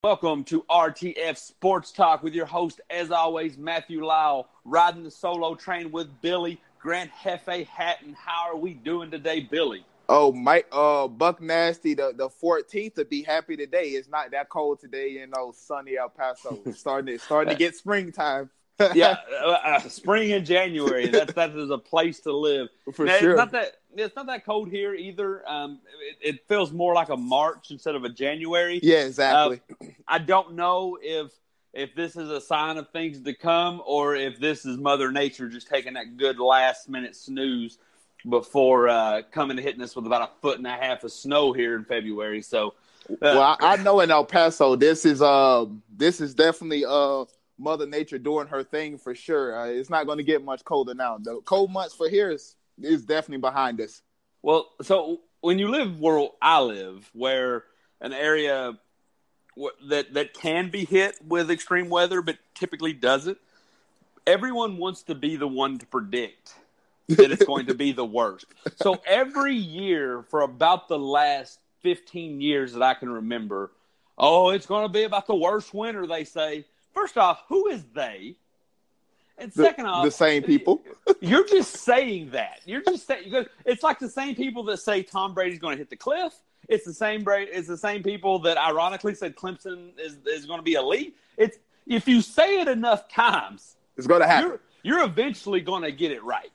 Welcome to RTF Sports Talk with your host, as always, Matthew Lyle, riding the solo train with Billy, Grant Hefe Hatten. How are we doing today, Billy? Oh, Mike, Buck Nasty, the 14th to be happy today. It's not that cold today in sunny El Paso. It's starting to get springtime. Yeah, spring in January. That is a place to live. For now, sure. It's not that cold here either. It feels more like a March instead of a January. Yeah, exactly. I don't know if this is a sign of things to come or if this is Mother Nature just taking that good last-minute snooze before coming and hitting us with about 1.5 feet of snow here in February. So, well, I know in El Paso, this is definitely Mother Nature doing her thing for sure. It's not going to get much colder now. The cold months for here is definitely behind us. Well, so when you live where I live, where an area that can be hit with extreme weather but typically doesn't, everyone wants to be the one to predict that it's going to be the worst. So every year for about the last 15 years that I can remember, it's going to be about the worst winter, they say. First off, who is they? And second off, the same people. You're just saying that. You're just saying, it's like the same people that say Tom Brady's going to hit the cliff. It's the same people that ironically said Clemson is going to be elite. It's if you say it enough times, it's going to happen. You're eventually going to get it right.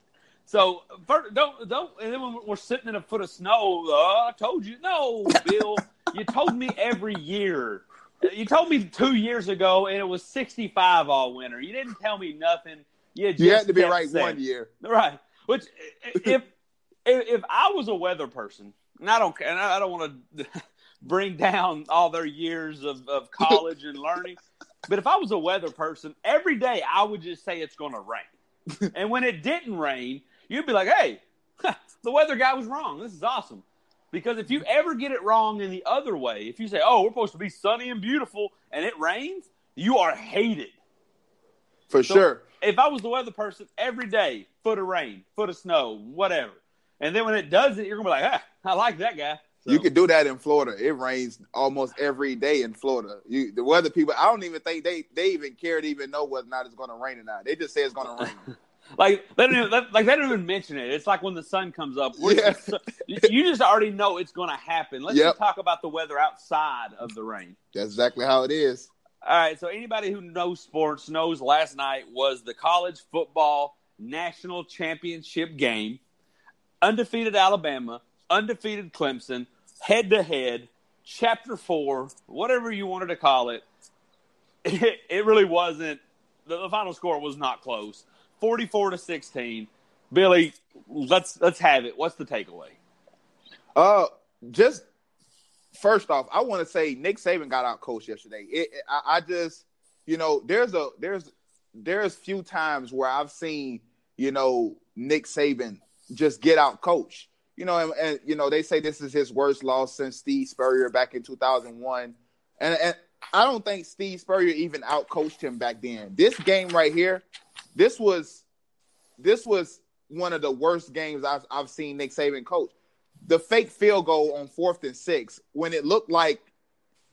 So don't. And then when we're sitting in a foot of snow, I told you. No, Bill, you told me every year. You told me 2 years ago, and it was 65 all winter. You didn't tell me nothing. You had to be right saying. 1 year, right? Which if I was a weather person, and I don't care, and I don't want to bring down all their years of college and learning, but if I was a weather person, every day I would just say it's going to rain, and when it didn't rain, you'd be like, "Hey, the weather guy was wrong. This is awesome." Because if you ever get it wrong in the other way, if you say, we're supposed to be sunny and beautiful, and it rains, you are hated. For sure. If I was the weather person, every day, foot of rain, foot of snow, whatever. And then when it does it, you're going to be like, I like that guy. So. You can do that in Florida. It rains almost every day in Florida. The weather people, I don't even think they even care to even know whether or not it's going to rain or not. They just say it's going to rain. They don't even mention it. It's like when the sun comes up. You just already know it's going to happen. Let's just talk about the weather outside of the rain. That's exactly how it is. All right, so anybody who knows sports knows last night was the college football national championship game. Undefeated Alabama, undefeated Clemson, head-to-head, Chapter 4, whatever you wanted to call it. It really wasn't. The final score was not close. 44-16. Billy, let's have it. What's the takeaway? Just first off, I want to say Nick Saban got out coached yesterday. There's few times where I've seen Nick Saban just get out coached. And they say this is his worst loss since Steve Spurrier back in 2001, and I don't think Steve Spurrier even out coached him back then. This game right here. This was one of the worst games I've seen Nick Saban coach. The fake field goal on 4th and 6 when it looked like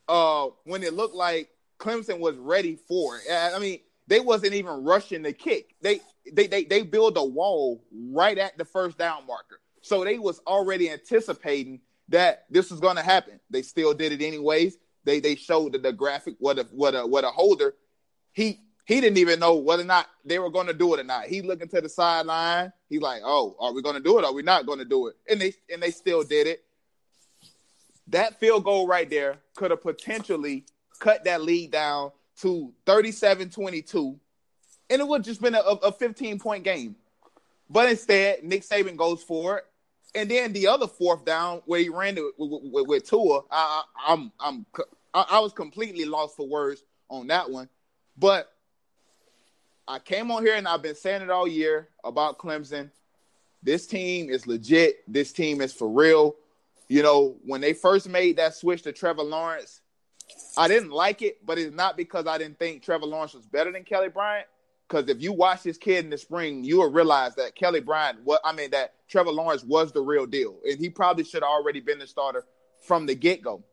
Clemson was ready for it. I mean, they wasn't even rushing the kick. They built a wall right at the first down marker. So they was already anticipating that this was going to happen. They still did it anyways. They showed the graphic what a holder. He didn't even know whether or not they were going to do it or not. He looking to the sideline. He's like, are we going to do it or are we not going to do it? And they still did it. That field goal right there could have potentially cut that lead down to 37-22, and it would have just been a 15-point game. But instead, Nick Saban goes for it. And then the other 4th down where he ran it with Tua, I was completely lost for words on that one. But I came on here and I've been saying it all year about Clemson. This team is legit. This team is for real. When they first made that switch to Trevor Lawrence, I didn't like it, but it's not because I didn't think Trevor Lawrence was better than Kelly Bryant. Because if you watch this kid in the spring, you will realize that that Trevor Lawrence was the real deal. And he probably should have already been the starter from the get-go.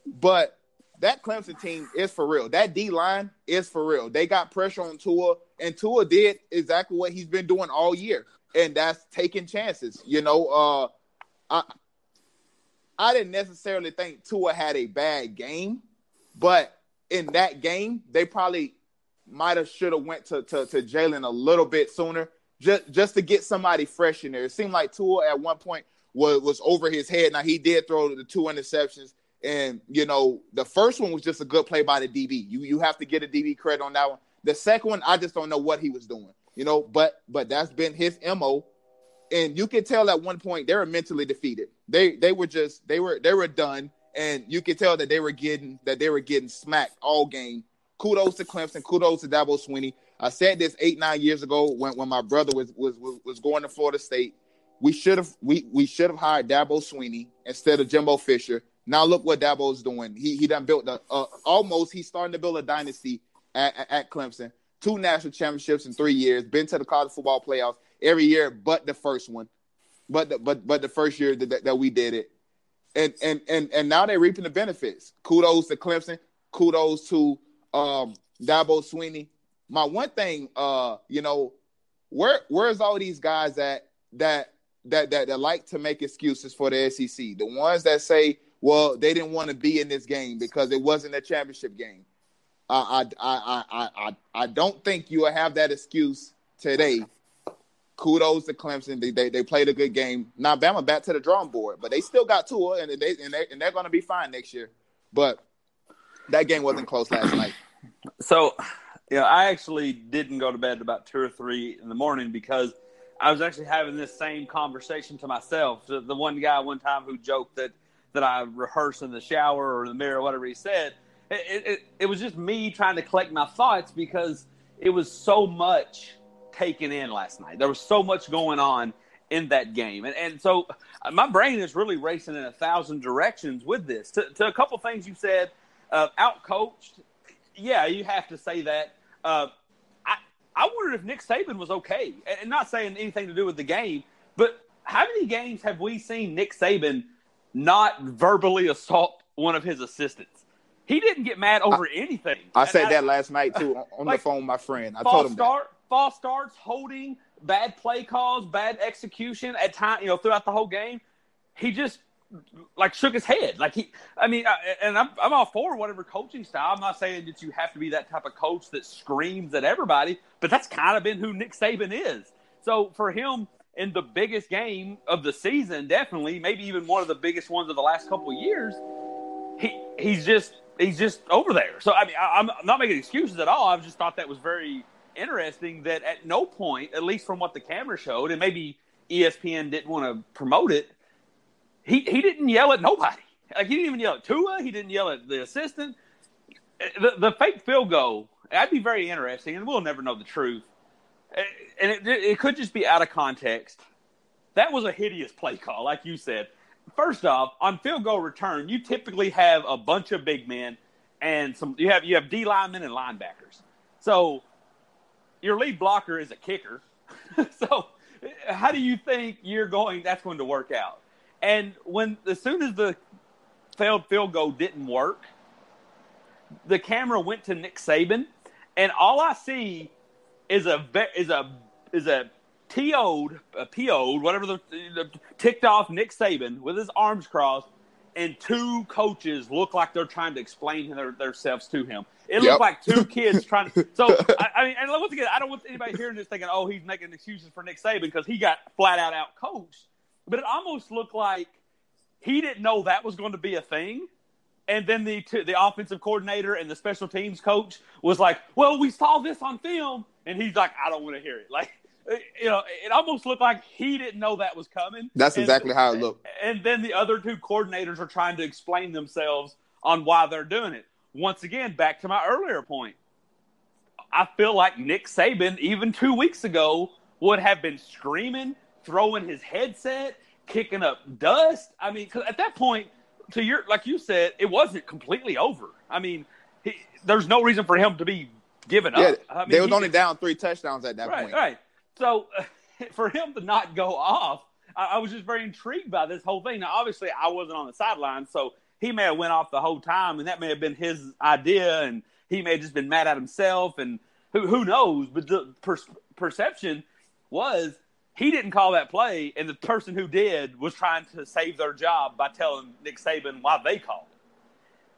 But that Clemson team is for real. That D-line is for real. They got pressure on Tua, and Tua did exactly what he's been doing all year, and that's taking chances. I didn't necessarily think Tua had a bad game, but in that game, they probably might have should have went to Jalen a little bit sooner just to get somebody fresh in there. It seemed like Tua at one point was over his head. Now, he did throw the 2 interceptions, and, the first one was just a good play by the DB. You have to get a DB credit on that one. The second one, I just don't know what he was doing, but that's been his MO. And you could tell at one point they were mentally defeated. They were done, and you could tell that they were getting smacked all game. Kudos to Clemson. Kudos to Dabo Swinney. I said this 8-9 years ago when my brother was going to Florida State. We should have hired Dabo Swinney instead of Jimbo Fisher. Now look what Dabo's doing. He done built he's starting to build a dynasty at Clemson. 2 national championships in 3 years. Been to the college football playoffs every year, but the first one, but the first year that we did it, and now they're reaping the benefits. Kudos to Clemson. Kudos to Dabo Swinney. My one thing, where's all these guys that like to make excuses for the SEC? The ones that say, well, they didn't want to be in this game because it wasn't a championship game. I don't think you will have that excuse today. Kudos to Clemson. They played a good game. Now Bama back to the drawing board, but they still got Tua, and they're going to be fine next year. But that game wasn't close last night. So, I actually didn't go to bed about 2 or 3 in the morning because I was actually having this same conversation to myself. The one guy one time who joked that I rehearse in the shower or in the mirror, or whatever he said. It was just me trying to collect my thoughts because it was so much taken in last night. There was so much going on in that game. And so my brain is really racing in 1,000 directions with this. To a couple things you said, out-coached, yeah, you have to say that. I wondered if Nick Saban was okay. And not saying anything to do with the game, but how many games have we seen Nick Saban not verbally assault one of his assistants? He didn't get mad over anything. I said that last night, too, on the phone with my friend. I told him false starts, holding, bad play calls, bad execution at time, throughout the whole game. He just shook his head. I'm all for whatever coaching style. I'm not saying that you have to be that type of coach that screams at everybody, but that's kind of been who Nick Saban is. So for him in the biggest game of the season, definitely, maybe even one of the biggest ones of the last couple of years, he's just over there. So, I'm not making excuses at all. I've just thought that was very interesting that at no point, at least from what the camera showed, and maybe ESPN didn't want to promote it, he didn't yell at nobody. He didn't even yell at Tua. He didn't yell at the assistant. The fake field goal, that'd be very interesting, and we'll never know the truth. And it could just be out of context. That was a hideous play call, like you said. First off, on field goal return, you typically have a bunch of big men and you have D linemen and linebackers. So your lead blocker is a kicker. So how do you think that's going to work out? And as soon as the failed field goal didn't work, the camera went to Nick Saban, and all I see is a PO'd, whatever the ticked off Nick Saban with his arms crossed, and 2 coaches look like they're trying to explain themselves to him. It looked like 2 kids trying to. So, and once again, I don't want anybody hearing this thinking, oh, he's making excuses for Nick Saban because he got flat out coached. But it almost looked like he didn't know that was going to be a thing. And then the offensive coordinator and the special teams coach was like, well, we saw this on film. And he's like, I don't want to hear it. It almost looked like he didn't know that was coming. That's exactly how it looked. And then the other 2 coordinators are trying to explain themselves on why they're doing it. Once again, back to my earlier point. I feel like Nick Saban, even 2 weeks ago, would have been screaming, throwing his headset, kicking up dust. Because at that point, like you said, it wasn't completely over. There's no reason for him to be giving up. They was only down 3 touchdowns at that point. Right. So for him to not go off, I was just very intrigued by this whole thing. Now, obviously, I wasn't on the sideline, so he may have went off the whole time, and that may have been his idea, and he may have just been mad at himself, and who knows? But the perception was he didn't call that play, and the person who did was trying to save their job by telling Nick Saban why they called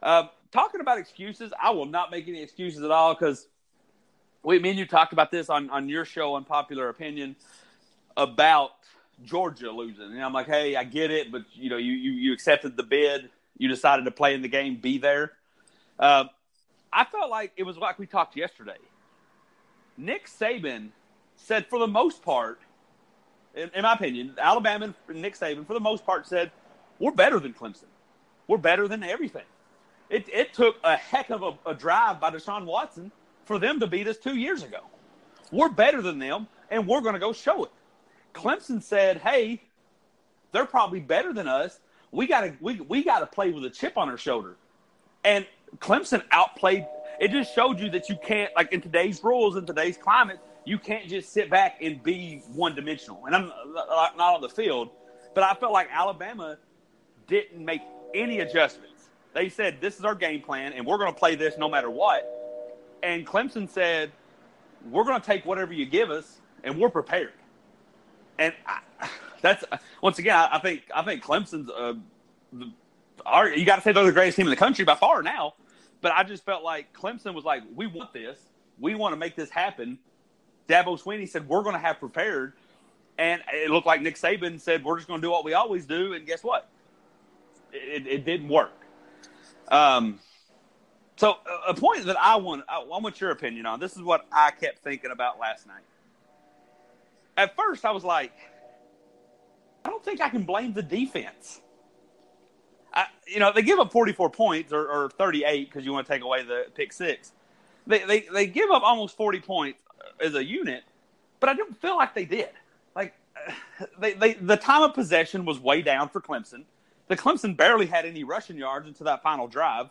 it. Talking about excuses, I will not make any excuses at all because me and you talked about this on your show, Unpopular Opinion, about Georgia losing. And I'm like, hey, I get it, but you accepted the bid. You decided to play in the game, be there. I felt like it was like we talked yesterday. Nick Saban said, for the most part, in my opinion, Alabama and Nick Saban, for the most part, said, we're better than Clemson. We're better than everything. It took a heck of a drive by Deshaun Watson for them to beat us 2 years ago. We're better than them, and we're going to go show it. Clemson said, hey, they're probably better than us. We got to play with a chip on our shoulder. And Clemson outplayed. It just showed you that you can't, like in today's rules, in today's climate, you can't just sit back and be one-dimensional. And I'm not on the field, but I felt like Alabama didn't make any adjustments. They said, this is our game plan, and we're going to play this no matter what. And Clemson said, we're going to take whatever you give us, and we're prepared. And that's once again, I think Clemson's you got to say they're the greatest team in the country by far now. But I just felt like Clemson was like, we want this, we want to make this happen. Dabo Swinney said we're going to have prepared, and it looked like Nick Saban said we're just going to do what we always do. And guess what? It didn't work. So a point that I want your opinion on. This is what I kept thinking about last night. At first, I was like, I don't think I can blame the defense. They give up 44 points or 38 because you want to take away the pick six. They give up almost 40 points as a unit, but I don't feel like they did. Like the time of possession was way down for Clemson. The Clemson barely had any rushing yards until that final drive.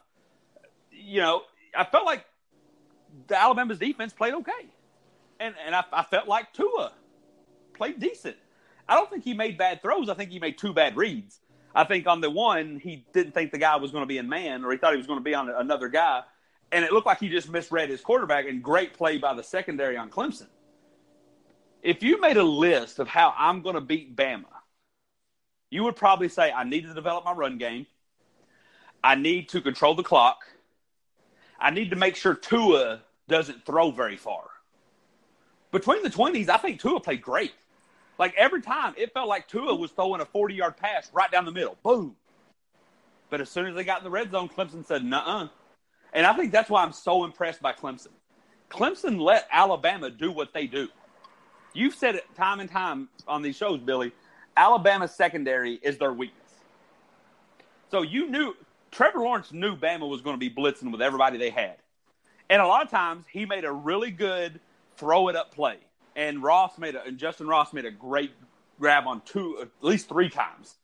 I felt like the Alabama's defense played okay, and I felt like Tua played decent. I don't think he made bad throws. I think he made two bad reads. I think on the one, he didn't think the guy was going to be in man, or he thought he was going to be on another guy, and it looked like he just misread his quarterback, and great play by the secondary on Clemson. If you made a list of how I'm going to beat Bama, you would probably say, I need to develop my run game. I need to control the clock. I need to make sure Tua doesn't throw very far. Between the 20s, I think Tua played great. Like every time, it felt like Tua was throwing a 40-yard pass right down the middle. Boom. But as soon as they got in the red zone, Clemson said, nuh-uh. And I think that's why I'm so impressed by Clemson. Clemson let Alabama do what they do. You've said it time and time on these shows, Billy. Alabama's secondary is their weakness. So Trevor Lawrence knew Bama was going to be blitzing with everybody they had. And a lot of times, he made a really good throw-it-up play. And Justin Ross made a great grab on at least three times.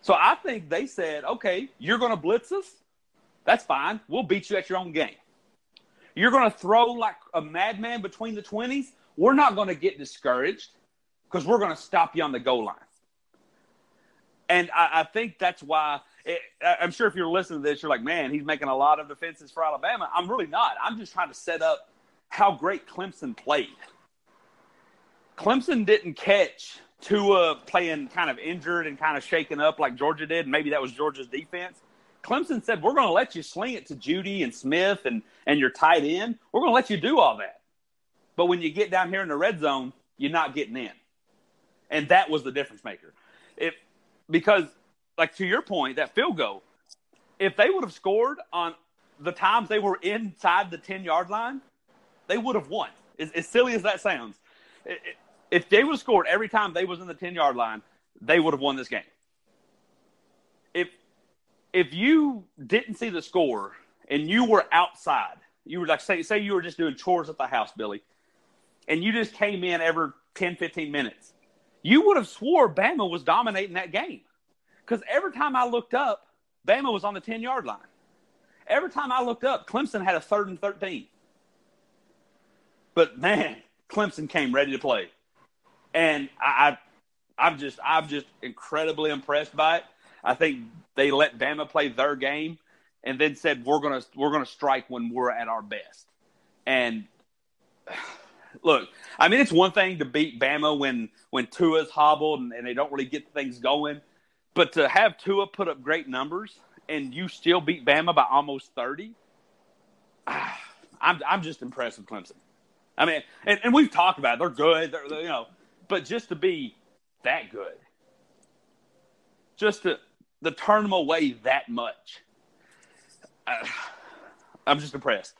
So I think they said, okay, you're going to blitz us? That's fine. We'll beat you at your own game. You're going to throw like a madman between the 20s? We're not going to get discouraged because we're going to stop you on the goal line. And I think that's why I'm sure if you're listening to this, you're like, man, he's making a lot of defenses for Alabama. I'm really not. I'm just trying to set up how great Clemson played. Clemson didn't catch Tua playing kind of injured and kind of shaken up like Georgia did, and maybe that was Georgia's defense. Clemson said, we're going to let you sling it to Judy and Smith and your tight end. We're going to let you do all that. But when you get down here in the red zone, you're not getting in. And that was the difference maker. Because, like to your point, that field goal, if they would have scored on the times they were inside the 10-yard line, they would have won. As silly as that sounds. If they would have scored every time they was in the 10-yard line, they would have won this game. If you didn't see the score and you were outside, you were like, say you were just doing chores at the house, Billy, and you just came in every 10, 15 minutes, you would have swore Bama was dominating that game. Because every time I looked up, Bama was on the 10-yard line. Every time I looked up, Clemson had a 3rd and 13. But, man, Clemson came ready to play. And I'm just incredibly impressed by it. I think they let Bama play their game and then said, we're gonna strike when we're at our best. And look, I mean, it's one thing to beat Bama when Tua's hobbled and they don't really get things going. But to have Tua put up great numbers and you still beat Bama by almost 30, I'm just impressed with Clemson. I mean, and we've talked about it. They're good, but just to be that good, just to turn them away that much, I'm just impressed.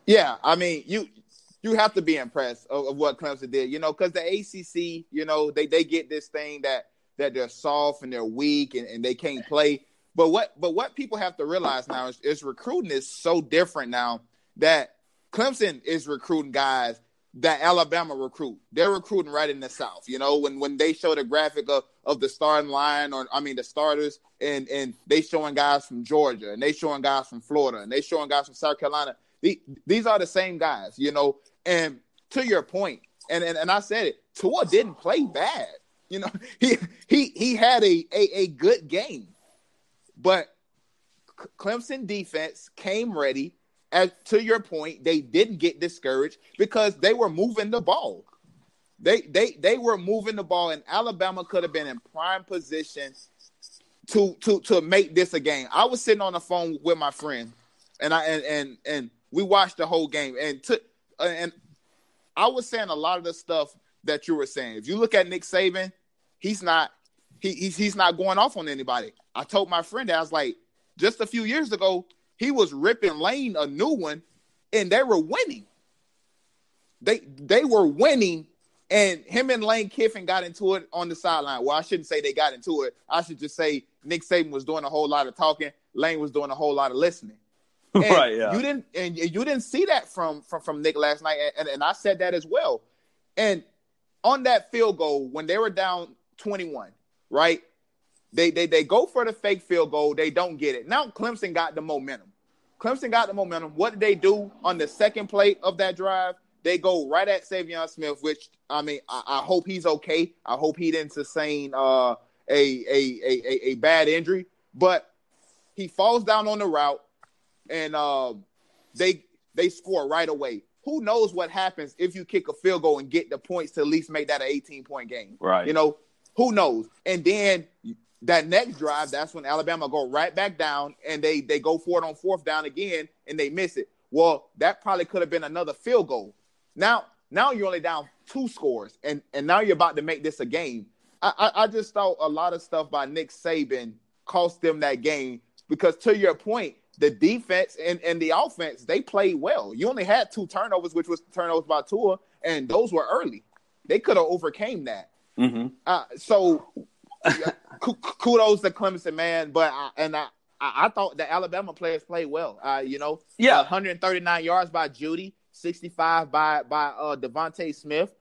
Yeah, I mean, you have to be impressed of what Clemson did, because the ACC, they get this thing that they're soft and they're weak and they can't play. But what people have to realize now is recruiting is so different now that Clemson is recruiting guys that Alabama recruit. They're recruiting right in the South. When they show the graphic of the starting line, the starters, and they showing guys from Georgia, and they showing guys from Florida, and they showing guys from South Carolina. These are the same guys, And to your point, and I said it, Tua didn't play bad. He had a good game, but Clemson defense came ready. To your point, they didn't get discouraged because they were moving the ball. They were moving the ball, and Alabama could have been in prime position to make this a game. I was sitting on the phone with my friend, and we watched the whole game, and I was saying a lot of the stuff that you were saying. If you look at Nick Saban, he's not going off on anybody. I told my friend that I was like, just a few years ago, he was ripping Lane a new one, and they were winning. They were winning, and him and Lane Kiffin got into it on the sideline. Well, I shouldn't say they got into it. I should just say Nick Saban was doing a whole lot of talking. Lane was doing a whole lot of listening. And right, yeah. You didn't see that from Nick last night, and I said that as well. And on that field goal, when they were down 21, right? They go for the fake field goal. They don't get it. Now Clemson got the momentum. What did they do on the second play of that drive? They go right at Savion Smith, which, I mean, I hope he's okay. I hope he didn't sustain a bad injury. But he falls down on the route, and they score right away. Who knows what happens if you kick a field goal and get the points to at least make that an 18-point game? Right. Who knows? And then that next drive, that's when Alabama go right back down, and they go for it on fourth down again, and they miss it. Well, that probably could have been another field goal. Now you're only down 2 scores, and now you're about to make this a game. I just thought a lot of stuff by Nick Saban cost them that game because, to your point, the defense and the offense, they played well. You only had 2 turnovers, which was turnovers by Tua, and those were early. They could have overcame that. Mm-hmm. So kudos to Clemson, man. But I thought the Alabama players played well. 139 yards by Judy, 65 by Devontae Smith,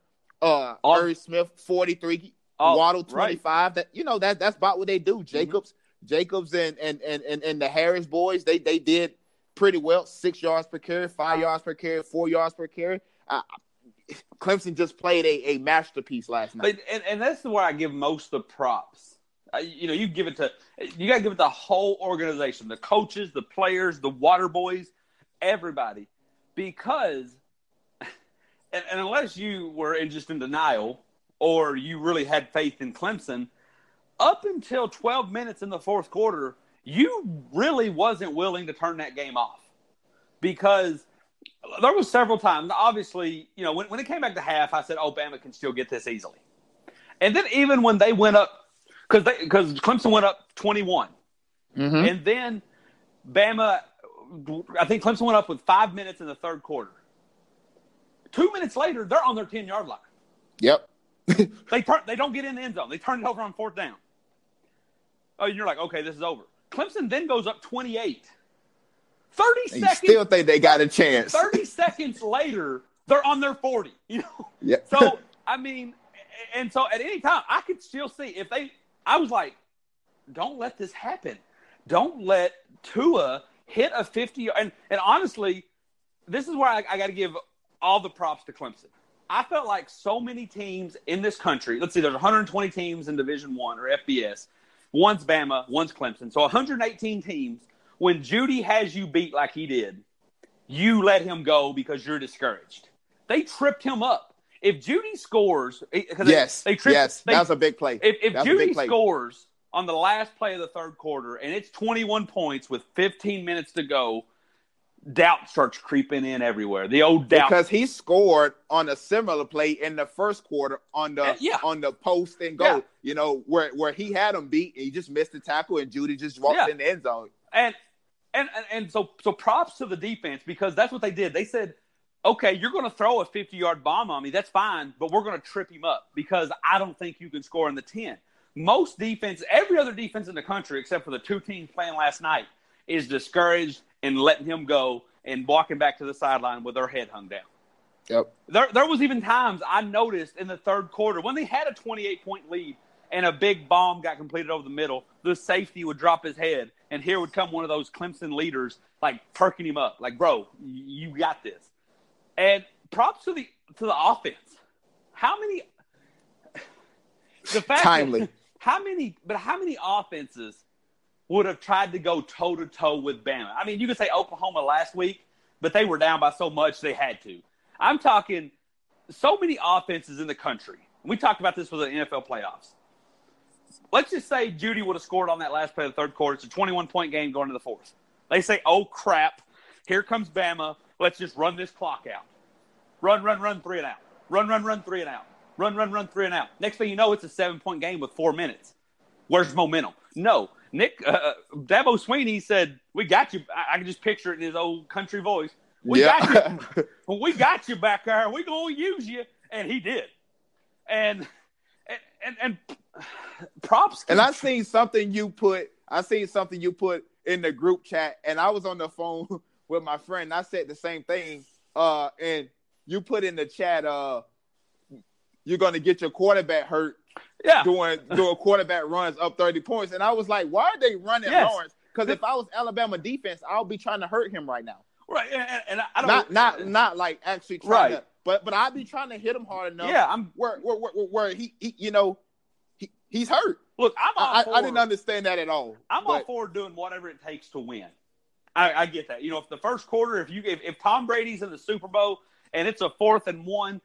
Irv Smith 43, Waddle 25. Right. That's about what they do. Jacobs and the Harris boys, they did pretty well. 6 yards per carry, 5 yards per carry, 4 yards per carry. Clemson just played a masterpiece last night, and that's where I give most of the props. You got to give it to the whole organization, the coaches, the players, the water boys, everybody, because and unless you were just in denial or you really had faith in Clemson, up until 12 minutes in the fourth quarter, you really wasn't willing to turn that game off because there was several times. Obviously, when it came back to half, I said, "Oh, Bama can still get this easily." And then even when they went up, because Clemson went up 21, and then Bama, I think Clemson went up with 5 minutes in the third quarter. 2 minutes later, they're on their 10-yard line. Yep. They don't get in the end zone. They turn it over on fourth down. Oh, you're like, okay, this is over. Clemson then goes up 28. 30 seconds. You still think they got a chance. 30 seconds later, they're on their 40. Yeah. So, I mean, and so at any time, I could still see I was like, don't let this happen. Don't let Tua hit a 50. And honestly, this is where I got to give all the props to Clemson. I felt like so many teams in this country, let's see, there's 120 teams in Division I or FBS. One's Bama, one's Clemson. So 118 teams. When Judy has you beat like he did, you let him go because you're discouraged. They tripped him up. If Judy scores, yes, that was a big play. If Judy scores on the last play of the third quarter and it's 21 points with 15 minutes to go, doubt starts creeping in everywhere. The old doubt, because he scored on a similar play in the first quarter on the post and goal. You know, where he had him beat, and he just missed the tackle, and Judy just walked in the end zone. And so props to the defense, because that's what they did. They said, okay, you're going to throw a 50-yard bomb on me. That's fine, but we're going to trip him up because I don't think you can score in the 10. Most defense, every other defense in the country, except for the two teams playing last night, is discouraged and letting him go and walking back to the sideline with their head hung down. Yep. There was even times I noticed in the third quarter when they had a 28-point lead and a big bomb got completed over the middle, the safety would drop his head, and here would come one of those Clemson leaders, like, perking him up. Like, bro, you got this. And props to the offense. How many – the fact timely. That, how many offenses would have tried to go toe-to-toe with Bama? I mean, you could say Oklahoma last week, but they were down by so much they had to. I'm talking so many offenses in the country. We talked about this with the NFL playoffs. Let's just say Judy would have scored on that last play of the third quarter. It's a 21-point game going to the fourth. They say, oh, crap, here comes Bama. Let's just run this clock out. Run, 3 and out. Run, 3 and out. Run, 3 and out. Next thing you know, it's a 7-point game with 4 minutes. Where's momentum? No. Nick Dabo Sweeney said, we got you. I can just picture it in his old country voice. We got you. We got you back there. We're going to use you. And he did. And props. And I seen something you put in the group chat, and I was on the phone with my friend. I said the same thing. And you put in the chat, you're going to get your quarterback hurt. Yeah. Doing quarterback runs up 30 points. And I was like, why are they running Lawrence? Because if I was Alabama defense, I'll be trying to hurt him right now. Right. And I don't not like actually trying to, but I'd be trying to hit him hard enough. Yeah, where he you know, he's hurt. Look, I didn't understand that at all. All for doing whatever it takes to win. I get that. You know, if the first quarter, if Tom Brady's in the Super Bowl and it's a 4th and 1,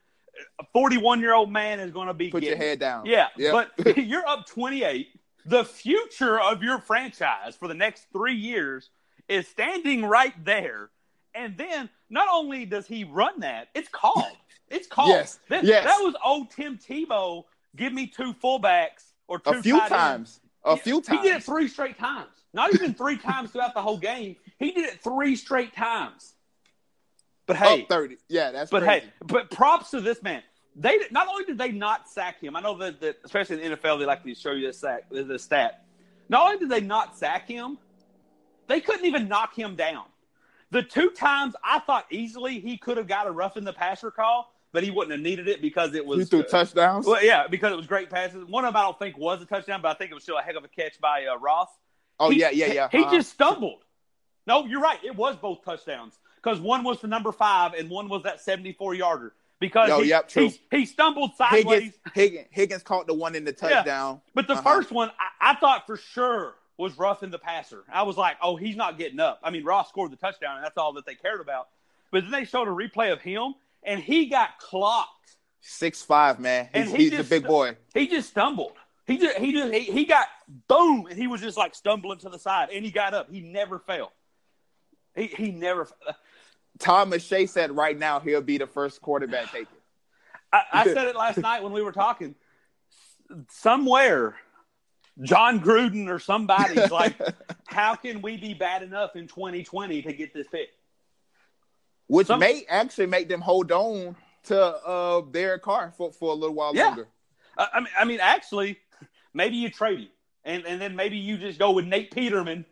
a 41-year-old man is going to be your head down. Yeah, yep. But you're up 28. The future of your franchise for the next 3 years is standing right there. And then not only does he run that, it's called. It's called. Yes. That was old Tim Tebow. Give me 2 fullbacks or 2 a few times. He did it 3 straight times. Not even 3 times throughout the whole game. He did it 3 straight times. But hey, up 30. Yeah, that's. But crazy. hey, but props to this man. They not only did they not sack him. I know that especially in the NFL they like to show you this stat. Not only did they not sack him, they couldn't even knock him down. The 2 times I thought easily he could have got a roughing the passer call, but he wouldn't have needed it because it was. He threw touchdowns? Well, yeah, because it was great passes. One of them I don't think was a touchdown, but I think it was still a heck of a catch by Ross. Oh, He just stumbled. No, you're right. It was both touchdowns because one was for number 5 and one was that 74-yarder. Because he stumbled sideways. Higgins caught the one in the touchdown. Yeah. But the first one, I thought for sure was roughing the passer. I was like, oh, he's not getting up. I mean, Ross scored the touchdown, and that's all that they cared about. But then they showed a replay of him, and he got clocked. 6'5", man. He's a big boy. He just stumbled. He got boom, and he was just like stumbling to the side, and he got up. He never fell. He never. Tom McShay said right now he'll be the first quarterback taken. I said it last night when we were talking. Somewhere, John Gruden or somebody's like, how can we be bad enough in 2020 to get this pick? Which may actually make them hold on to Derek Carr for a little while longer. I mean, actually, maybe you trade him, and then maybe you just go with Nate Peterman.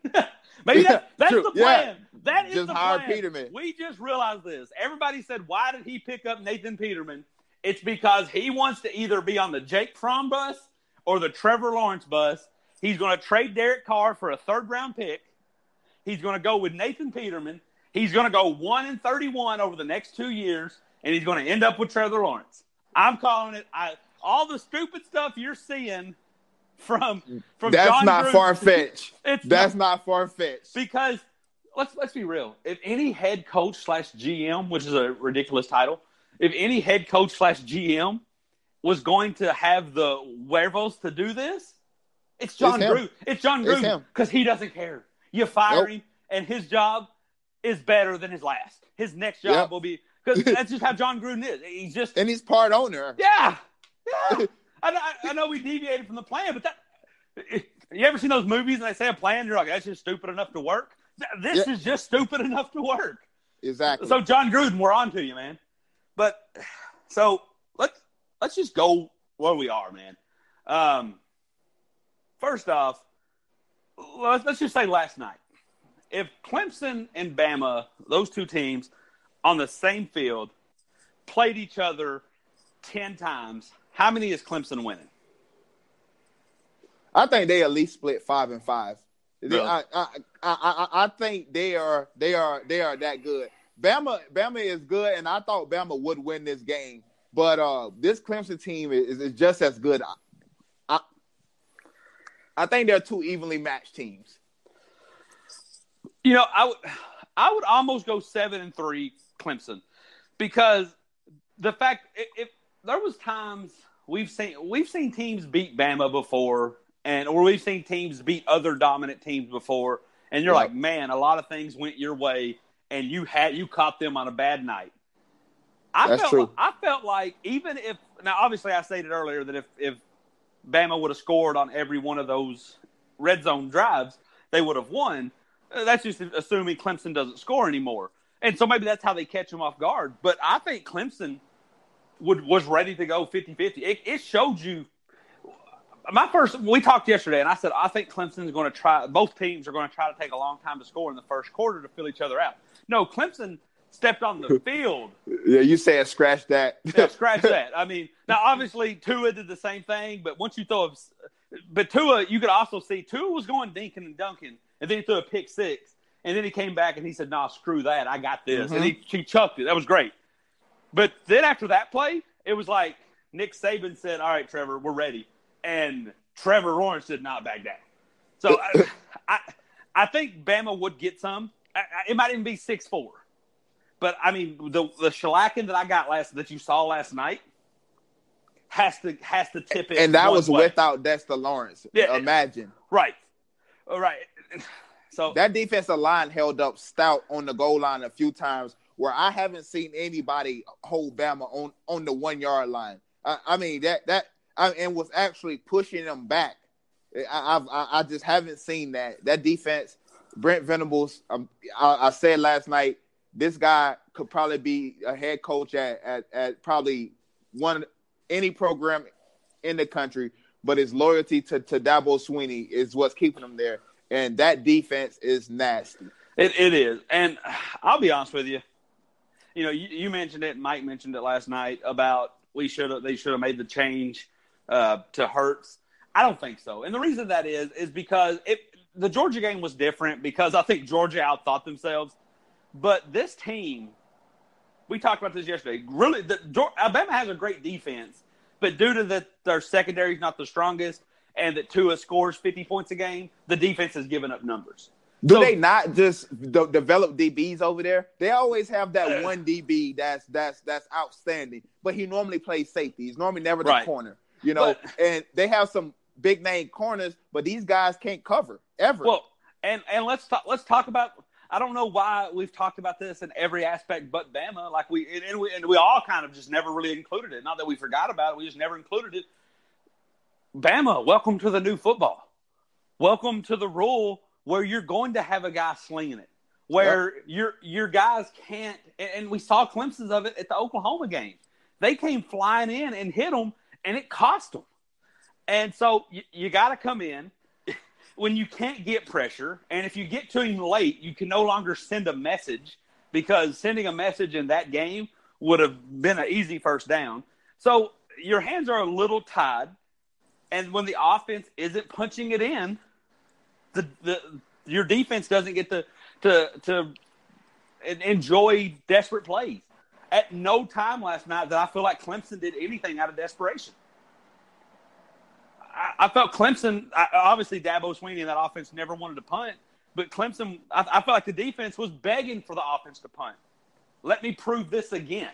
Maybe that's the plan. Yeah. That is just the hire plan. Peterman. We just realized this. Everybody said, why did he pick up Nathan Peterman? It's because he wants to either be on the Jake Fromm bus or the Trevor Lawrence bus. He's going to trade Derek Carr for a 3rd-round pick. He's going to go with Nathan Peterman. He's going to go 1-31 over the next 2 years, and he's going to end up with Trevor Lawrence. I'm calling it. All the stupid stuff you're seeing from That's John not Gruden. far-fetched. It's That's not far-fetched. Because let's be real. If any head coach / GM, which is a ridiculous title, if any head coach / GM was going to have the werewolves to do this, it's John Gruden. It's John Gruden because he doesn't care. You fire him, and his job is better than his last. His next job will be because that's just how John Gruden is. He's part owner. Yeah. I know we deviated from the plan, but you ever seen those movies and they say a plan? You're like, that's just stupid enough to work. This is just stupid enough to work. Exactly. So John Gruden, we're on to you, man. But so let's just go where we are, man. First off, let's just say last night, if Clemson and Bama, those two teams, on the same field, played each other 10 times, how many is Clemson winning? I think they at least split 5-5. Really? I think they are that good. Bama is good, and I thought Bama would win this game, but this Clemson team is just as good. I think they're two evenly matched teams. You know, I would almost go 7-3 Clemson because the fact if there was times we've seen teams beat Bama before, or we've seen teams beat other dominant teams before, and you're like, man, a lot of things went your way, and you caught them on a bad night. That's true. I felt like even if now, obviously, I stated earlier that if Bama would have scored on every one of those red zone drives, they would have won. That's just assuming Clemson doesn't score anymore. And so maybe that's how they catch them off guard. But I think Clemson was ready to go 50-50. It showed you we talked yesterday, and I said, I think Clemson's going to try – both teams are going to try to take a long time to score in the first quarter to fill each other out. No, Clemson stepped on the field. Yeah, you said scratch that. Yeah, scratch that. I mean, now, obviously, Tua did the same thing, but once you throw – but Tua, you could also see Tua was going dinking and dunking, and then he threw a pick six, and then he came back and he said, nah, screw that. I got this. Mm-hmm. And he chucked it. That was great. But then after that play, it was like Nick Saban said, all right, Trevor, we're ready. And Trevor Lawrence did not back down. So I think Bama would get some. It might even be 6-4. But, I mean, the shellacking that you saw last night has to tip it. And that was without Dexter Lawrence. Yeah, imagine. Right. All right. So that defensive line held up stout on the goal line a few times where I haven't seen anybody hold Bama on the 1 yard line. I mean, and was actually pushing them back. I just haven't seen that. That defense, Brent Venables, I said last night, this guy could probably be a head coach at probably any program in the country, but his loyalty to Dabo Swinney is what's keeping him there. And that defense is nasty. It is. And I'll be honest with you. You know, you mentioned it, and Mike mentioned it last night about they should have made the change to Hurts. I don't think so. And the reason that is because the Georgia game was different because I think Georgia outthought themselves. But this team, we talked about this yesterday, really, Alabama has a great defense, but due to their secondary is not the strongest and that Tua scores 50 points a game, the defense has given up numbers. Do they not just develop DBs over there? They always have that one DB that's outstanding, but he normally plays safety. He's normally never the corner, you know. And they have some big name corners, but these guys can't cover ever. Well, and let's talk about. I don't know why we've talked about this in every aspect but Bama. Like we all kind of just never really included it. Not that we forgot about it, we just never included it. Bama, welcome to the new football. Welcome to the rule where you're going to have a guy slinging it, where your guys can't. And we saw glimpses of it at the Oklahoma game. They came flying in and hit them, and it cost them. And so you got to come in when you can't get pressure. And if you get to him late, you can no longer send a message because sending a message in that game would have been an easy first down. So your hands are a little tied. And when the offense isn't punching it in, your defense doesn't get to enjoy desperate plays. At no time last night that I feel like Clemson did anything out of desperation. I felt Clemson. Obviously, Dabo Swinney and that offense never wanted to punt, but Clemson. I felt like the defense was begging for the offense to punt. Let me prove this again.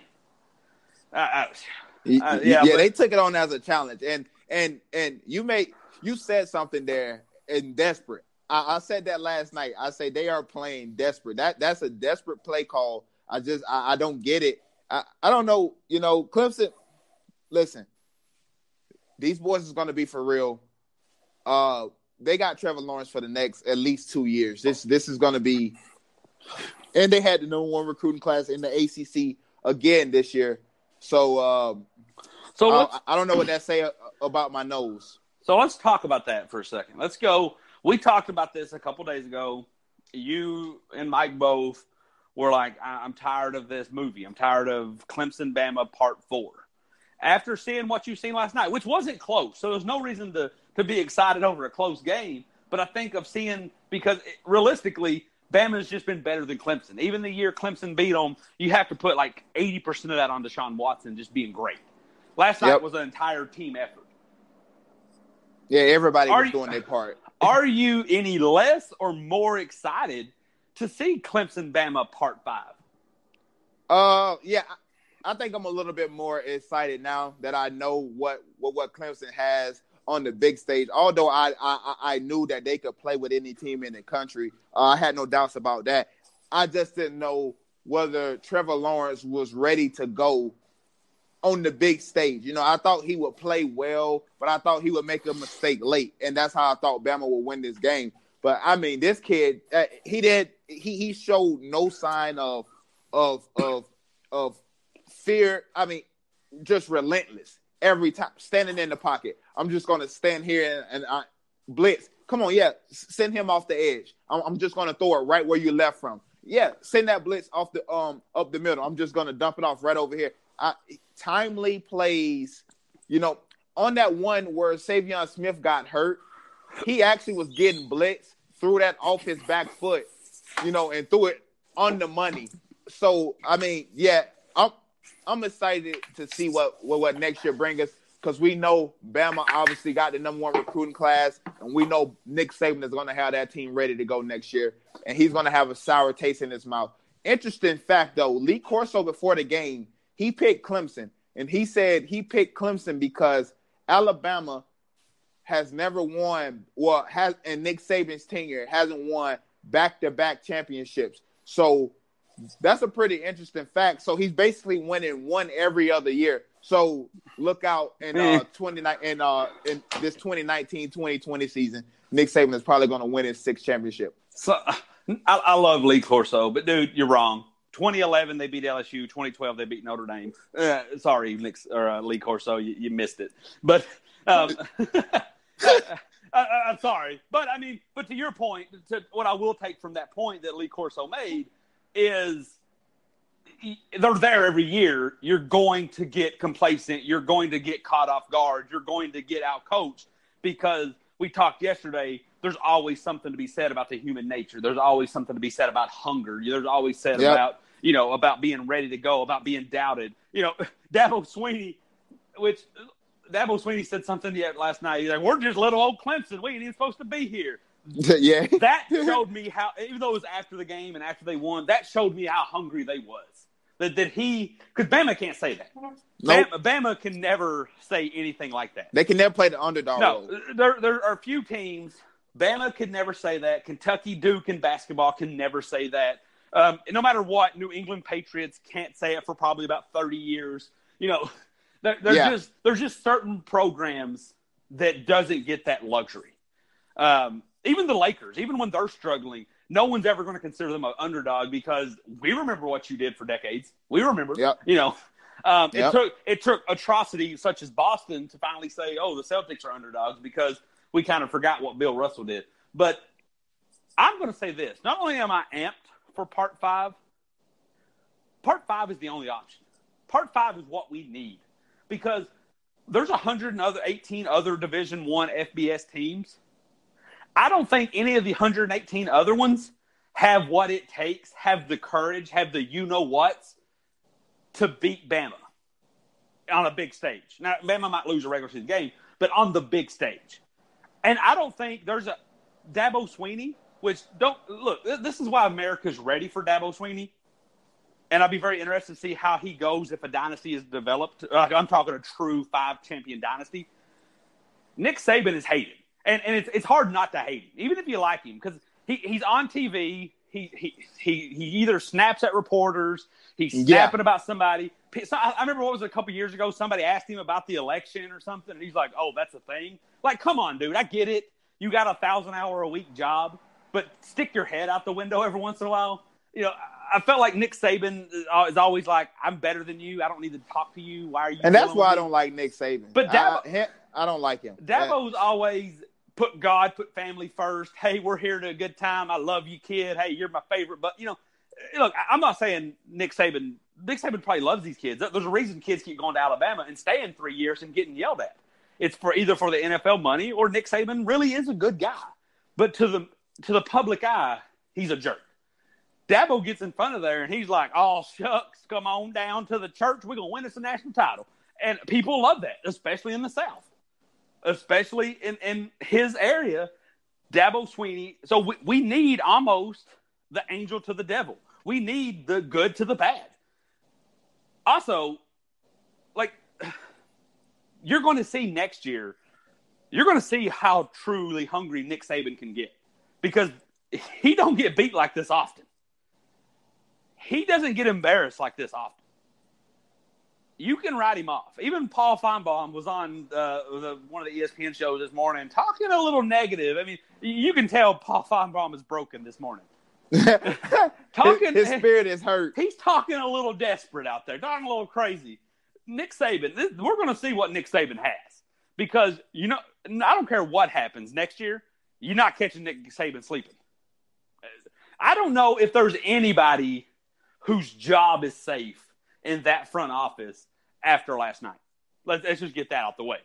They took it on as a challenge, and you said something there in desperate. I said that last night. I say they are playing desperate. That's a desperate play call. I don't get it. I don't know. Clemson. Listen, these boys is going to be for real. They got Trevor Lawrence for the next at least 2 years. This is going to be, and they had the number one recruiting class in the ACC again this year. So I don't know what that say about my nose. So let's talk about that for a second. Let's go. We talked about this a couple days ago. You and Mike both were like, I'm tired of this movie. I'm tired of Clemson Bama Part 4. After seeing what you've seen last night, which wasn't close, so there's no reason to be excited over a close game. But I think of seeing, because realistically, Bama's just been better than Clemson. Even the year Clemson beat them, you have to put like 80% of that on Deshaun Watson just being great. Last night was an entire team effort. Yeah, everybody was doing their part. Are you any less or more excited to see Clemson Bama Part 5? Yeah, I think I'm a little bit more excited now that I know what Clemson has on the big stage. Although I knew that they could play with any team in the country, I had no doubts about that. I just didn't know whether Trevor Lawrence was ready to go on the big stage. I thought he would play well, but I thought he would make a mistake late, and that's how I thought Bama would win this game. But I mean, this kid, he showed no sign of fear. I mean, just relentless every time, standing in the pocket. I'm just going to stand here and blitz. Come on, send him off the edge. I'm just going to throw it right where you left from. Yeah, send that blitz off the up the middle. I'm just going to dump it off right over here. Timely plays, on that one where Savion Smith got hurt, he actually was getting blitzed, threw that off his back foot, and threw it on the money. So, I mean, I'm excited to see what next year brings us, because we know Bama obviously got the number one recruiting class, and we know Nick Saban is going to have that team ready to go next year, and he's going to have a sour taste in his mouth. Interesting fact, though, Lee Corso before the game, he picked Clemson, and he said he picked Clemson because Alabama has never won, in Nick Saban's tenure, hasn't won back-to-back championships. So that's a pretty interesting fact. So he's basically winning one every other year. So look out in this 2019-2020 season. Nick Saban is probably going to win his sixth championship. So I love Lee Corso, but dude, you're wrong. 2011 they beat LSU. 2012 they beat Notre Dame. Sorry, Lee Corso, you missed it. But I'm sorry. But I mean, to your point, what I will take from that point that Lee Corso made is they're there every year. You're going to get complacent. You're going to get caught off guard. You're going to get out-coached, because we talked yesterday, there's always something to be said about the human nature. There's always something to be said about hunger. There's always said about being ready to go, about being doubted. Dabo Swinney said something last night. He's like, we're just little old Clemson. We ain't even supposed to be here. Yeah. That showed me how, even though it was after the game and after they won, that showed me how hungry they was. Because Bama can't say that. Nope. Bama can never say anything like that. They can never play the underdog role. There are a few teams. Bama could never say that. Kentucky, Duke in basketball can never say that. No matter what, New England Patriots can't say it for probably about 30 years. There's just certain programs that doesn't get that luxury. Even the Lakers, even when they're struggling, no one's ever going to consider them an underdog, because we remember what you did for decades. We remember. Yep. It took atrocity such as Boston to finally say, oh, the Celtics are underdogs, because we kind of forgot what Bill Russell did. But I'm going to say this. Not only am I amped for Part 5, Part 5 is the only option. Part 5 is what we need, because there's 118 other Division I FBS teams. I don't think any of the 118 other ones have what it takes, have the courage, have the you-know-whats to beat Bama on a big stage. Now, Bama might lose a regular season game, but on the big stage. And I don't think there's a Dabo Swinney, which this is why America's ready for Dabo Swinney. And I'll be very interested to see how he goes if a dynasty is developed. I'm talking a true 5-champion dynasty. Nick Saban is hated. And it's hard not to hate him, even if you like him, because he's on TV. He either snaps at reporters, he's snapping about somebody. So I remember what was it, a couple years ago, somebody asked him about the election or something, and he's like, "Oh, that's a thing." Like, come on, dude, I get it. You got a 1,000-hour-a-week job, but stick your head out the window every once in a while. You know, I felt like Nick Saban is always like, "I'm better than you. I don't need to talk to you. Why are you?" And that's why I don't like Nick Saban. But I don't like him. Dabo's always put God, put family first. Hey, we're here to a good time. I love you, kid. Hey, you're my favorite. But, you know, look, I'm not saying Nick Saban probably loves these kids. There's a reason kids keep going to Alabama and staying 3 years and getting yelled at. It's for either for the NFL money or Nick Saban really is a good guy. But to the public eye, he's a jerk. Dabo gets in front of there and he's like, "Oh, shucks, come on down to the church. We're going to win us a national title." And people love that, especially in the South. Especially in his area, Dabo Swinney. So we need almost the angel to the devil. We need the good to the bad. Also, like, you're going to see next year, you're going to see how truly hungry Nick Saban can get. Because he don't get beat like this often. He doesn't get embarrassed like this often. You can write him off. Even Paul Feinbaum was on one of the ESPN shows this morning talking a little negative. I mean, you can tell Paul Feinbaum is broken this morning. His spirit is hurt. He's talking a little desperate out there, talking a little crazy. Nick Saban, we're going to see what Nick Saban has. Because, you know, I don't care what happens next year, you're not catching Nick Saban sleeping. I don't know if there's anybody whose job is safe in that front office after last night. Let's just get that out the way.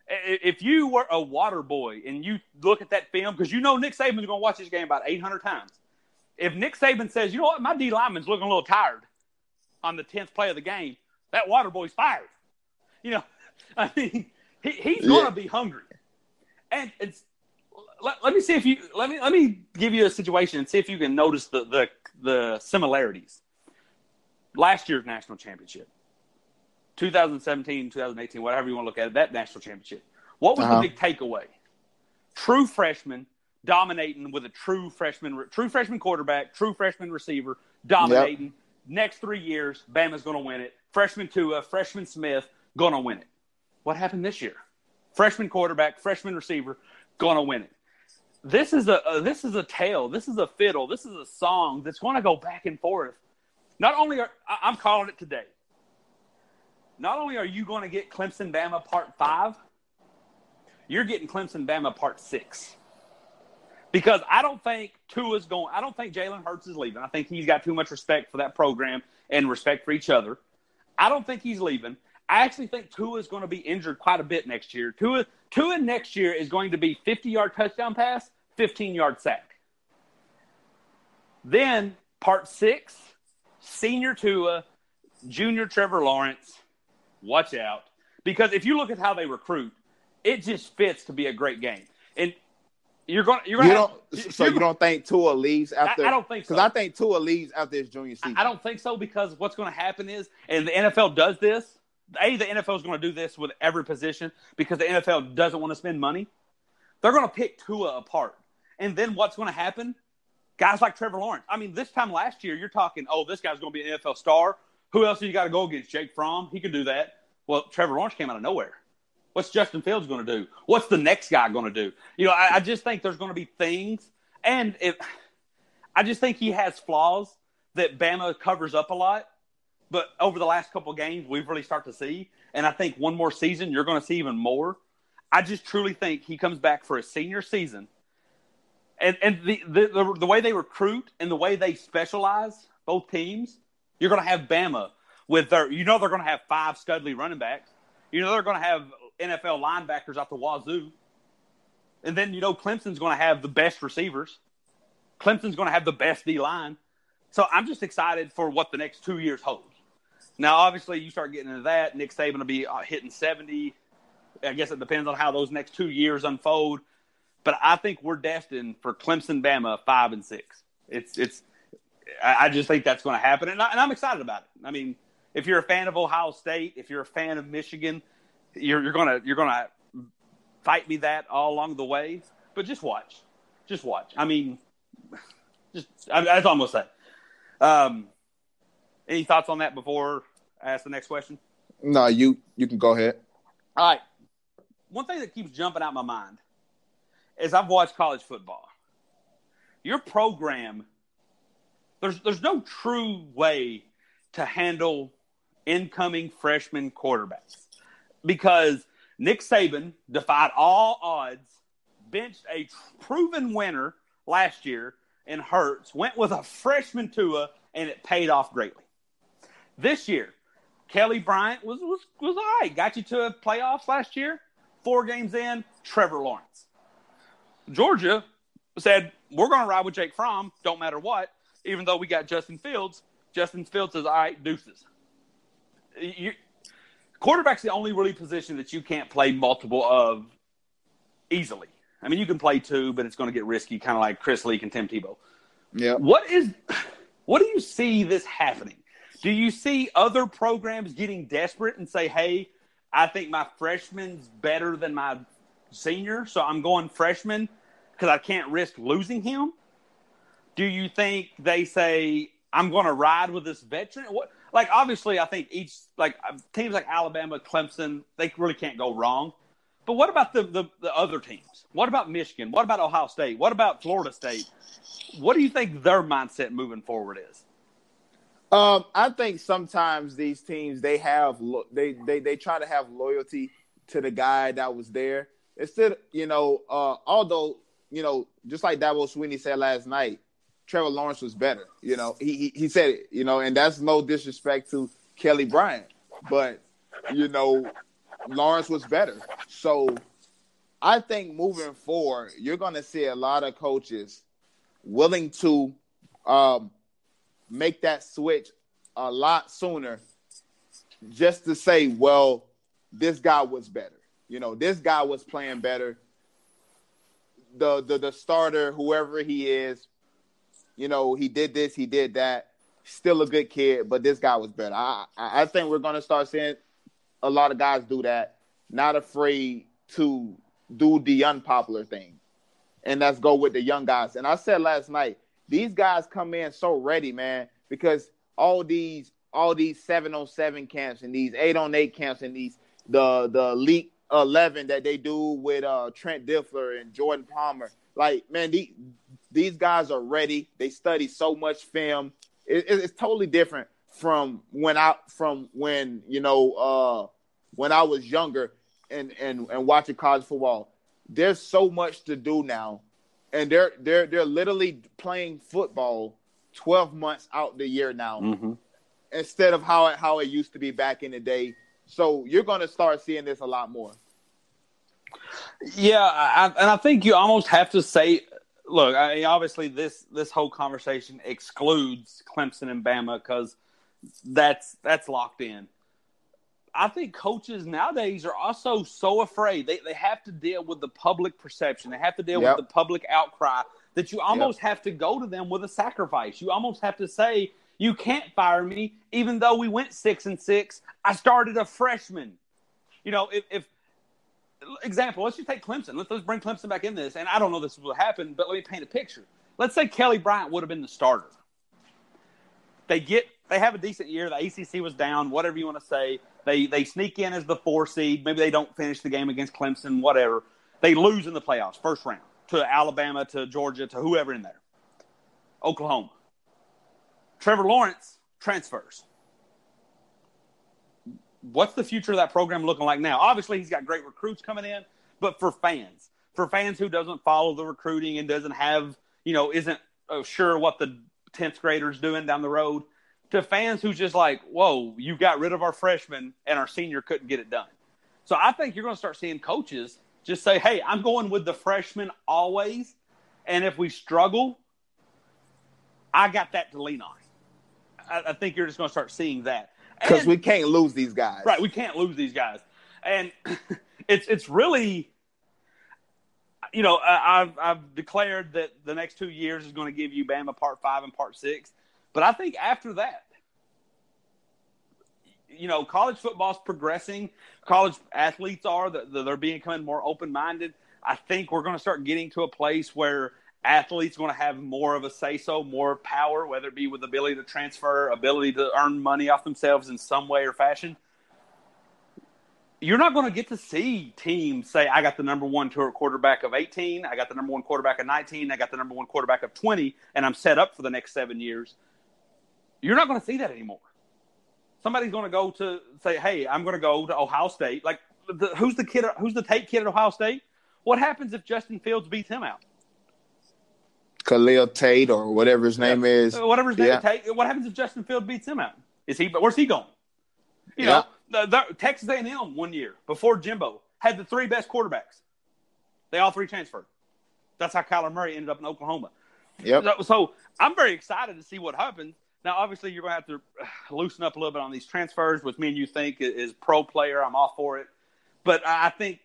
If you were a water boy and you look at that film, because you know Nick Saban's going to watch this game about 800 times. If Nick Saban says, "You know what, my D lineman's looking a little tired on the 10th play of the game," that water boy's fired. You know, I mean, he's going to be hungry. And let me see if you let me give you a situation and see if you can notice the similarities. Last year's national championship, 2017, 2018, whatever you want to look at it, that national championship. What was the big takeaway? True freshman dominating with a true freshman quarterback, true freshman receiver dominating. Yep. Next 3 years, Bama's going to win it. Freshman Tua, freshman Smith, going to win it. What happened this year? Freshman quarterback, freshman receiver, going to win it. This is a tale. This is a fiddle. This is a song that's going to go back and forth. I'm calling it today. Not only are you going to get Clemson Bama Part 5, you're getting Clemson Bama Part 6. Because I don't think Jalen Hurts is leaving. I think he's got too much respect for that program and respect for each other. I don't think he's leaving. I actually think Tua is going to be injured quite a bit next year. Tua next year is going to be 50-yard touchdown pass, 15-yard sack. Then Part 6, senior Tua, junior Trevor Lawrence. Watch out. Because if you look at how they recruit, it just fits to be a great game. And you don't think Tua leaves after? I don't think so. Because I think Tua leaves after his junior season. I don't think so, because what's going to happen is, and the NFL does this, the NFL is going to do this with every position because the NFL doesn't want to spend money. They're going to pick Tua apart. And then what's going to happen? Guys like Trevor Lawrence. I mean, this time last year, you're talking, oh, this guy's going to be an NFL star. Who else do you got to go against? Jake Fromm? He can do that. Well, Trevor Lawrence came out of nowhere. What's Justin Fields going to do? What's the next guy going to do? You know, I just think there's going to be things. And I just think he has flaws that Bama covers up a lot. But over the last couple of games, we've really started to see. And I think one more season, you're going to see even more. I just truly think he comes back for a senior season. And the way they recruit and the way they specialize, both teams, you're going to have Bama with they're going to have 5 studly running backs. They're going to have NFL linebackers out the wazoo. And then, Clemson's going to have the best receivers. Clemson's going to have the best D-line. So I'm just excited for what the next 2 years holds. Now, obviously, you start getting into that. Nick Saban will be hitting 70. I guess it depends on how those next 2 years unfold. But I think we're destined for Clemson, Bama 5-6. I just think that's going to happen, and I'm excited about it. I mean, if you're a fan of Ohio State, if you're a fan of Michigan, you're gonna fight me that all along the way. But just watch. I mean, that's all I'm gonna say. Any thoughts on that before I ask the next question? No, you can go ahead. All right. One thing that keeps jumping out my mind is I've watched college football. Your program, there's no true way to handle incoming freshman quarterbacks because Nick Saban defied all odds, benched a proven winner last year in Hurts, went with a freshman Tua, and it paid off greatly. This year, Kelly Bryant was all right. Got you to playoffs last year. 4 games in, Trevor Lawrence. Georgia said, we're going to ride with Jake Fromm, don't matter what, even though we got Justin Fields. Justin Fields says, all right, deuces. Quarterback's the only really position that you can't play multiple of easily. I mean, you can play 2, but it's going to get risky, kind of like Chris Leak and Tim Tebow. Yeah. What do you see this happening? Do you see other programs getting desperate and say, hey, I think my freshman's better than my senior, so I'm going freshman because I can't risk losing him? Do you think they say, I'm going to ride with this veteran? Obviously, I think teams like Alabama, Clemson, they really can't go wrong. But what about the other teams? What about Michigan? What about Ohio State? What about Florida State? What do you think their mindset moving forward is? I think sometimes these teams they try to have loyalty to the guy that was there. Instead, although just like Dabo Swinney said last night, Trevor Lawrence was better. He said it. And that's no disrespect to Kelly Bryant, but Lawrence was better. So I think moving forward, you're going to see a lot of coaches willing to make that switch a lot sooner just to say, well, this guy was better. This guy was playing better. The starter, whoever he is, he did this, he did that. Still a good kid, but this guy was better. I think we're going to start seeing a lot of guys do that, not afraid to do the unpopular thing. And let's go with the young guys. And I said last night, these guys come in so ready, man, because all these 7-on-7 camps and these 8-on-8 camps and the Elite 11 that they do with Trent Dilfer and Jordan Palmer, these guys are ready. They study so much film. It's totally different from when I was younger and watching college football. There's so much to do now, and they're literally playing football 12 months out the year now, instead of how it used to be back in the day. So you're going to start seeing this a lot more. Yeah, I think you almost have to say, look, obviously this whole conversation excludes Clemson and Bama because that's locked in. I think coaches nowadays are also so afraid. They have to deal with the public perception. They have to deal with the public outcry that you almost have to go to them with a sacrifice. You almost have to say, you can't fire me, even though we went 6-6. I started a freshman. If example, let's just take Clemson. Let's bring Clemson back in this. And I don't know this will happen, but let me paint a picture. Let's say Kelly Bryant would have been the starter. They have a decent year. The ACC was down, whatever you want to say. They sneak in as the 4 seed. Maybe they don't finish the game against Clemson, whatever. They lose in the playoffs, first round, to Alabama, to Georgia, to whoever in there. Oklahoma. Trevor Lawrence transfers. What's the future of that program looking like now? Obviously, he's got great recruits coming in, but for fans who doesn't follow the recruiting and doesn't have, isn't sure what the 10th grader's doing down the road, to fans who's just like, whoa, you got rid of our freshman and our senior couldn't get it done. So I think you're going to start seeing coaches just say, hey, I'm going with the freshman always, and if we struggle, I got that to lean on. I think you're just going to start seeing that. Because we can't lose these guys. Right, we can't lose these guys. And it's really, I've declared that the next 2 years is going to give you Bama Part 5 and Part 6. But I think after that, college football's progressing. College athletes are. They're becoming more open-minded. I think we're going to start getting to a place where athletes are going to have more of a say-so, more power, whether it be with ability to transfer, ability to earn money off themselves in some way or fashion. You're not going to get to see teams say, I got the number one quarterback of 18, I got the number one quarterback of 19, I got the number one quarterback of 20, and I'm set up for the next 7 years. You're not going to see that anymore. Somebody's going to go to say, hey, I'm going to go to Ohio State. Like, who's the Tate kid at Ohio State? What happens if Justin Fields beats him out? Khalil Tate or whatever his name is. Whatever his name is, Tate. What happens if Justin Fields beats him out? Where's he going? Texas A&M 1 year before Jimbo had the 3 best quarterbacks. They all 3 transferred. That's how Kyler Murray ended up in Oklahoma. Yep. So I'm very excited to see what happens. Now, obviously, you're going to have to loosen up a little bit on these transfers, which me and you think is pro player. I'm all for it. But I think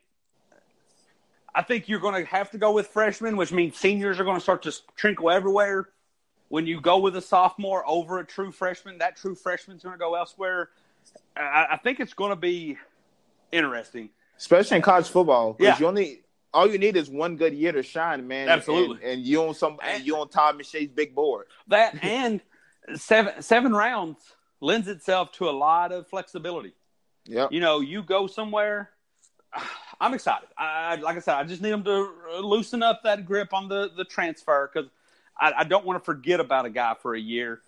you're going to have to go with freshmen, which means seniors are going to start to trickle everywhere. When you go with a sophomore over a true freshman, that true freshman's going to go elsewhere. I think it's going to be interesting, especially in college football. Yeah, all you need is one good year to shine, man. Absolutely, and you on Todd McShay's big board. That and 7 rounds lends itself to a lot of flexibility. Yeah, you go somewhere. I'm excited. Like I said, I just need them to loosen up that grip on the transfer because I don't want to forget about a guy for a year.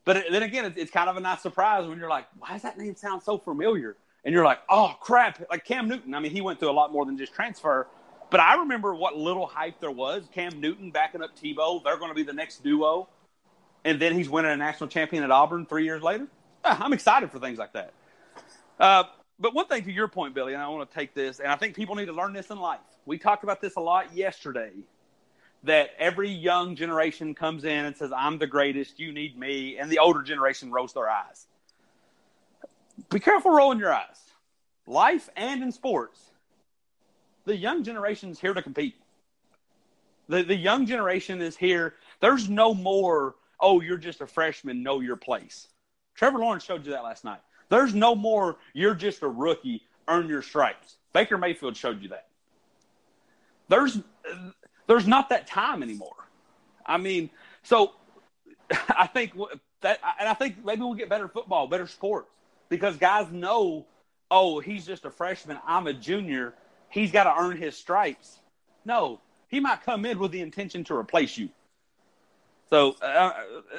But then again, it's kind of a nice surprise when you're like, why does that name sound so familiar? And you're like, oh, crap. Like Cam Newton. I mean, he went through a lot more than just transfer. But I remember what little hype there was. Cam Newton backing up Tebow. They're going to be the next duo. And then he's winning a national champion at Auburn 3 years later. I'm excited for things like that. But one thing to your point, Billy, and I want to take this, and I think people need to learn this in life. We talked about this a lot yesterday, that every young generation comes in and says, I'm the greatest, you need me, and the older generation rolls their eyes. Be careful rolling your eyes. Life and in sports, the young generation is here to compete. The young generation is here. There's no more, oh, you're just a freshman, know your place. Trevor Lawrence showed you that last night. There's no more, you're just a rookie, earn your stripes. Baker Mayfield showed you that. There's not that time anymore. I mean, so I think maybe we'll get better football, better sports, because guys know, oh, he's just a freshman, I'm a junior, he's got to earn his stripes. No, he might come in with the intention to replace you. So,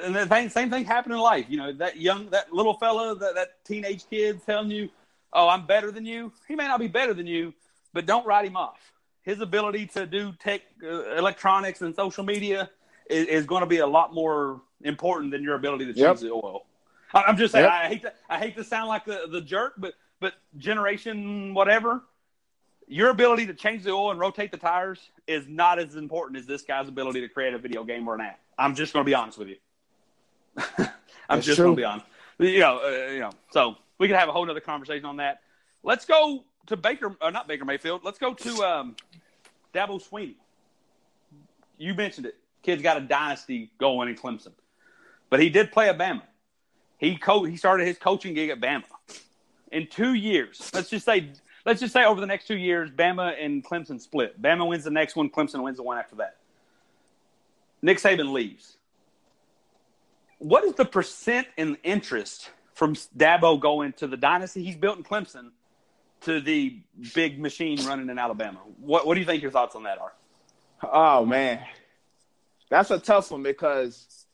and the same thing happened in life. That little fella, that teenage kid telling you, oh, I'm better than you. He may not be better than you, but don't write him off. His ability to do tech, electronics, and social media is going to be a lot more important than your ability to change the oil. I'm just saying, I hate to sound like the jerk, but generation whatever, your ability to change the oil and rotate the tires is not as important as this guy's ability to create a video game or an app. I'm just going to be honest with you. I'm just going to be honest. So we could have a whole other conversation on that. Let's go to not Baker Mayfield. Let's go to Dabo Swinney. You mentioned it. Kid's got a dynasty going in Clemson. But he did play at Bama. He started his coaching gig at Bama. In 2 years, let's just say over the next 2 years, Bama and Clemson split. Bama wins the next one, Clemson wins the one after that. Nick Saban leaves. What is the percent in interest from Dabo going to the dynasty he's built in Clemson to the big machine running in Alabama? What do you think your thoughts on that are? Oh, man. That's a tough one because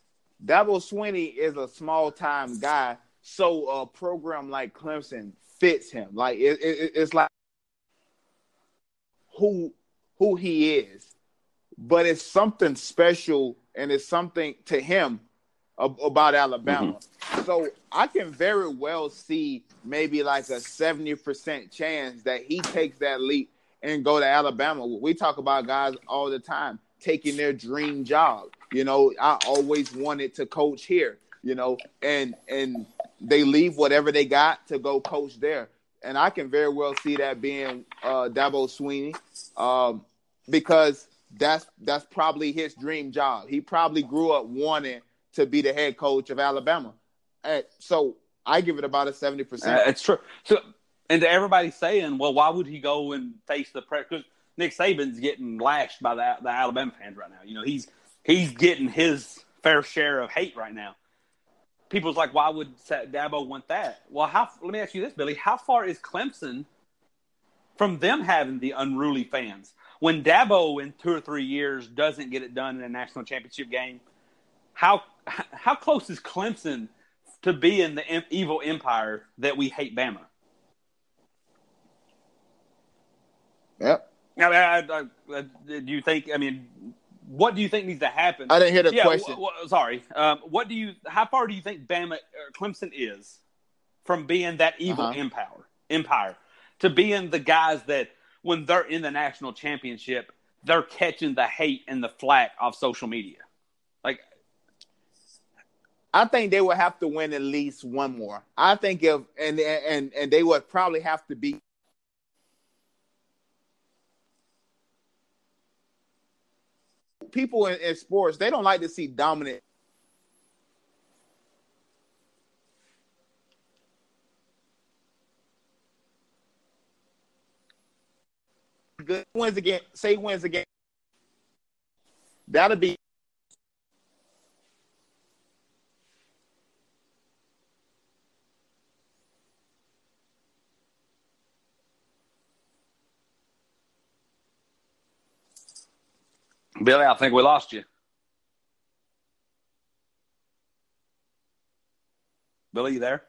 Dabo Swinney is a small-time guy, so a program like Clemson fits him. Like it's like who he is. But it's something special, and it's something to him about Alabama. Mm-hmm. So I can very well see maybe like a 70% chance that he takes that leap and go to Alabama. We talk about guys all the time taking their dream job. I always wanted to coach here, and they leave whatever they got to go coach there. and I can very well see that being Dabo Swinney, because that's probably his dream job. He probably grew up wanting to be the head coach of Alabama, so I give it about a 70%. It's true. So, and to everybody saying, well, why would he go and face the pressure? Because Nick Saban's getting lashed by the Alabama fans right now. You know, he's getting his fair share of hate right now. People's like, why would Dabo want that? Well, let me ask you this, Billy. How far is Clemson from them having the unruly fans? When Dabo in 2 or 3 years doesn't get it done in a national championship game, how close is Clemson to being the evil empire that we hate Bama? Yep. Do you think? I mean, what do you think needs to happen? I didn't hear the question. Sorry. How far do you think Bama or Clemson is from being that evil empire to being the guys that when they're in the national championship, they're catching the hate and the flack off social media? Like, I think they would have to win at least one more. I think and they would probably have to be. People in sports, they don't like to see dominant. Good wins again. Say wins again. That'll be. Billy, I think we lost you. Billy, you there?